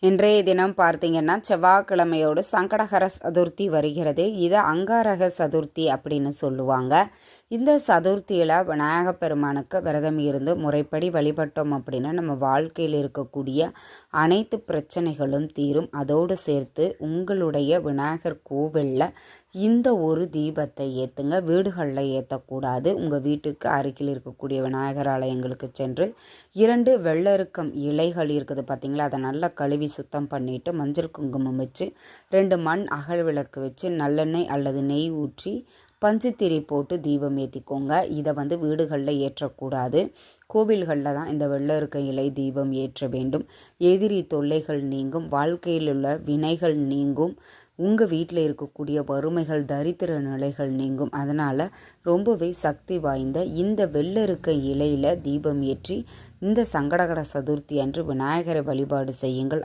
இன்றைய தினம் பார்த்தீங்கன்னா செவ்வாய்க்கிழமையோடு சங்கடஹர சதுர்த்தி வருகிறது. இதை அங்காரக சதுர்த்தி அப்படின்னு சொல்லுவாங்க. இந்த சதுர்த்தியில் விநாயகப் பெருமானுக்கு விரதம் இருந்து முறைப்படி வழிபட்டோம் அப்படின்னா நம்ம வாழ்க்கையில் இருக்கக்கூடிய அனைத்து பிரச்சனைகளும் தீரும். அதோடு சேர்த்து உங்களுடைய விநாயகர் கோவிலில் இந்த ஒரு தீபத்தை ஏற்றுங்க. வீடுகளில் ஏற்றக்கூடாது. உங்கள் வீட்டுக்கு அருகில் இருக்கக்கூடிய விநாயகர் ஆலயங்களுக்கு சென்று 2 வெள்ளருக்கம் இலைகள் இருக்குது பார்த்திங்களா, அதை நல்லா கழுவி சுத்தம் பண்ணிவிட்டு மஞ்சள் குங்குமம் வச்சு 2 மண் அகல் விளக்கு வச்சு நல்லெண்ணெய் அல்லது நெய் ஊற்றி பஞ்சுத்திரி போட்டு தீபம் ஏற்றிக்கோங்க. இதை வீடுகளில் ஏற்றக்கூடாது. கோவில்களில் தான் இந்த வெள்ளருக்க இலை தீபம் ஏற்ற வேண்டும். எதிரி தொல்லைகள் நீங்கும், வாழ்க்கையில் உள்ள வினைகள் நீங்கும், உங்கள் வீட்டில் இருக்கக்கூடிய வறுமைகள் தரித்திர நிலைகள் நீங்கும். அதனால் ரொம்பவே சக்தி வாய்ந்த இந்த வெள்ளருக்க இலையில் தீபம் ஏற்றி இந்த சங்கடகர சதுர்த்தி அன்று விநாயகரை வழிபாடு செய்யுங்கள்.